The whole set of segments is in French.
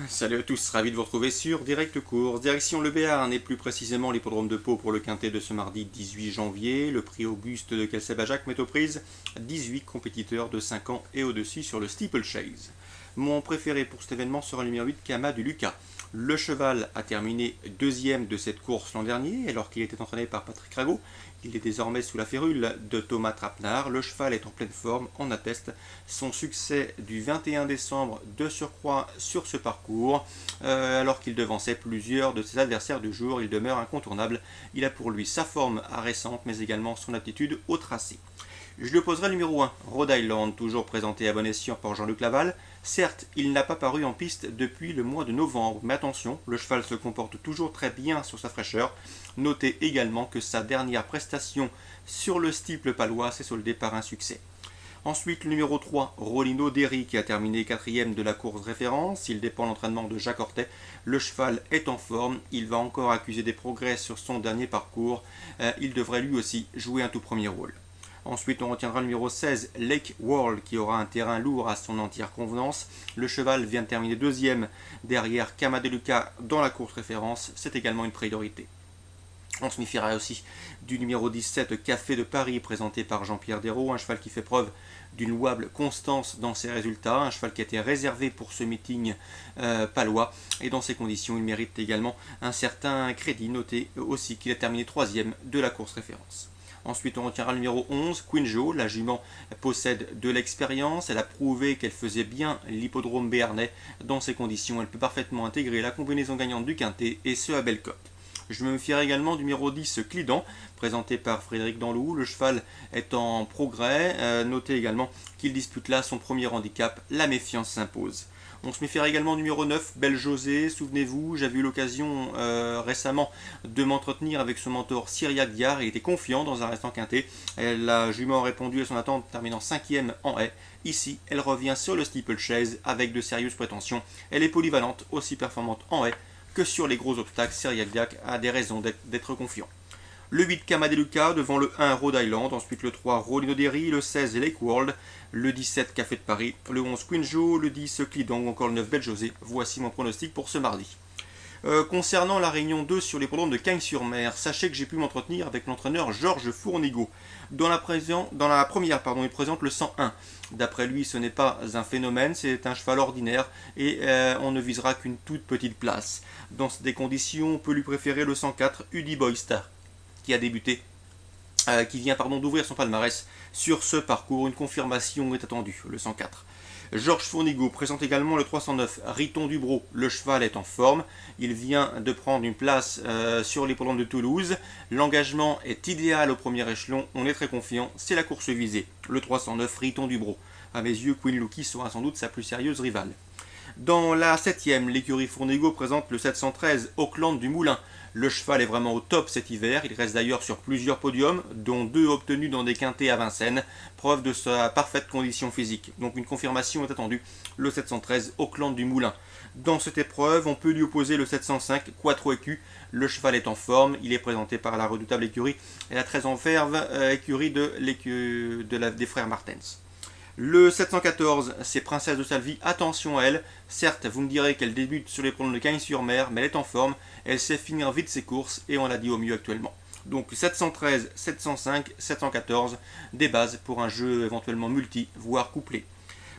Salut à tous, ravi de vous retrouver sur Direct Course. Direction le Béarn et plus précisément l'hippodrome de Pau pour le quintet de ce mardi 18 janvier. Le prix Auguste de Kelsey-Bajac met aux prises 18 compétiteurs de 5 ans et au-dessus sur le steeplechase. Mon préféré pour cet événement sera le numéro 8, Kama du Lucas. Le cheval a terminé deuxième de cette course l'an dernier alors qu'il était entraîné par Patrick Rago. Il est désormais sous la férule de Thomas Trapenard. Le cheval est en pleine forme, en atteste son succès du 21 décembre de surcroît sur ce parcours. Alors qu'il devançait plusieurs de ses adversaires du jour, il demeure incontournable. Il a pour lui sa forme récente mais également son aptitude au tracé. Je lui opposerai le numéro 1, Rhode Island, toujours présenté à bon escient par Jean-Luc Laval. Certes, il n'a pas paru en piste depuis le mois de novembre, mais attention, le cheval se comporte toujours très bien sur sa fraîcheur. Notez également que sa dernière prestation sur le steeple palois s'est soldée par un succès. Ensuite, le numéro 3, Rolino Derry, qui a terminé 4ème de la course référence. Il dépend de l'entraînement de Jacques Ortet. Le cheval est en forme. Il va encore accuser des progrès sur son dernier parcours. Il devrait lui aussi jouer un tout premier rôle. Ensuite, on retiendra le numéro 16, Lake World, qui aura un terrain lourd à son entière convenance. Le cheval vient de terminer deuxième derrière Kama de Lucas dans la course référence. C'est également une priorité. On se méfiera aussi du numéro 17, Café de Paris, présenté par Jean-Pierre Desraux, un cheval qui fait preuve d'une louable constance dans ses résultats, un cheval qui a été réservé pour ce meeting palois, et dans ces conditions, il mérite également un certain crédit. Notez aussi qu'il a terminé troisième de la course référence. Ensuite, on retiendra le numéro 11, Queen Jo. La jument possède de l'expérience. Elle a prouvé qu'elle faisait bien l'hippodrome béarnais. Dans ces conditions, elle peut parfaitement intégrer la combinaison gagnante du quintet, et ce à belle cote. Je me méfierai également du numéro 10, Clidan, présenté par Frédéric Danlou. Le cheval est en progrès. Notez également qu'il dispute là son premier handicap. La méfiance s'impose. On se méfiera également du numéro 9, Belle José. Souvenez-vous, j'avais eu l'occasion récemment de m'entretenir avec son mentor Cyriac Diard. Il était confiant dans un restant quintet. La jument a répondu à son attente, terminant 5ème en haie. Ici, elle revient sur le steeplechase avec de sérieuses prétentions. Elle est polyvalente, aussi performante en haie que sur les gros obstacles. Cyriac Diard a des raisons d'être confiant. Le 8, Kama de Lucas, devant le 1, Rhode Island, ensuite le 3, Rolino Derry, le 16, Lake World, le 17, Café de Paris, le 11, Queen Jo, le 10, Clidan ou encore le 9, Belle José. Voici mon pronostic pour ce mardi. Concernant la réunion 2 sur l'hippodrome de Cagnes-sur-Mer, sachez que j'ai pu m'entretenir avec l'entraîneur Georges Fournigaud. Dans la première, il présente le 101. D'après lui, ce n'est pas un phénomène, c'est un cheval ordinaire et on ne visera qu'une toute petite place. Dans des conditions, on peut lui préférer le 104, Udi Boystar, qui a débuté, qui vient d'ouvrir son palmarès sur ce parcours. Une confirmation est attendue, le 104. Georges Fournigaud présente également le 309, Riton Dubrow. Le cheval est en forme, il vient de prendre une place sur l'hippodrome de Toulouse. L'engagement est idéal au premier échelon, on est très confiant, c'est la course visée. Le 309, Riton Dubrow. À mes yeux, Queen Lucky sera sans doute sa plus sérieuse rivale. Dans la 7ème, l'écurie Fournigaud présente le 713, Auckland du Moulin. Le cheval est vraiment au top cet hiver, il reste d'ailleurs sur plusieurs podiums, dont 2 obtenus dans des quintets à Vincennes, preuve de sa parfaite condition physique. Donc une confirmation est attendue, le 713, Auckland du Moulin. Dans cette épreuve, on peut lui opposer le 705, Quattro Écu. Le cheval est en forme, il est présenté par la redoutable écurie et la très en verve écurie des frères Martens. Le 714, c'est Princesse de Salvie, attention à elle. Certes, vous me direz qu'elle débute sur les pronoms de Cagnes-sur-Mer, mais elle est en forme, elle sait finir vite ses courses et on l'a dit au mieux actuellement. Donc 713, 705, 714, des bases pour un jeu éventuellement multi, voire couplé.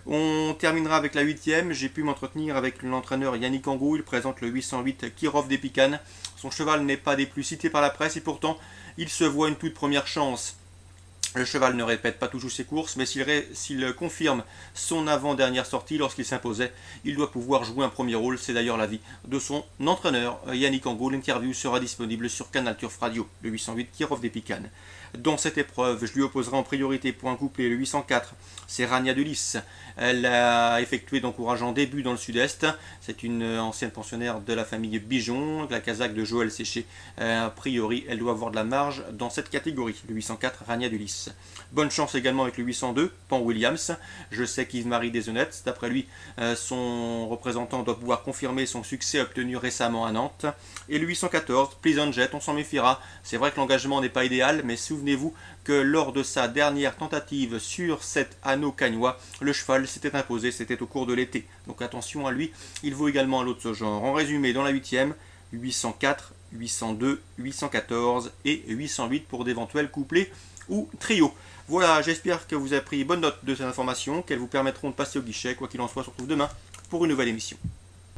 On terminera avec la 8ème, j'ai pu m'entretenir avec l'entraîneur Yannick Angou, il présente le 808 Kirov des Picanes. Son cheval n'est pas des plus cités par la presse et pourtant il se voit une toute première chance. Le cheval ne répète pas toujours ses courses, mais s'il confirme son avant-dernière sortie lorsqu'il s'imposait, il doit pouvoir jouer un premier rôle. C'est d'ailleurs l'avis de son entraîneur, Yannick Angot. L'interview sera disponible sur Canal Turf Radio, le 808 Kirov des Picanes. Dans cette épreuve, je lui opposerai en priorité pour un couplet le 804, c'est Rania de Lys. Elle a effectué d'encourageants débuts dans le sud-est. C'est une ancienne pensionnaire de la famille Bijon, la casaque de Joël Séché. A priori, elle doit avoir de la marge dans cette catégorie, le 804, Rania de Lys. Bonne chance également avec le 802, Pan Williams. Je sais qu'Yves-Marie Deshonnêtes, d'après lui, son représentant doit pouvoir confirmer son succès obtenu récemment à Nantes. Et le 814, Pleasant Jet, on s'en méfiera. C'est vrai que l'engagement n'est pas idéal, mais souvenez souvenez-vous que lors de sa dernière tentative sur cet anneau cagnois, le cheval s'était imposé, c'était au cours de l'été. Donc attention à lui, il vaut également un lot de ce genre. En résumé, dans la 8e, 804, 802, 814 et 808 pour d'éventuels couplets ou trios. Voilà, j'espère que vous avez pris bonne note de ces informations, qu'elles vous permettront de passer au guichet. Quoi qu'il en soit, on se retrouve demain pour une nouvelle émission.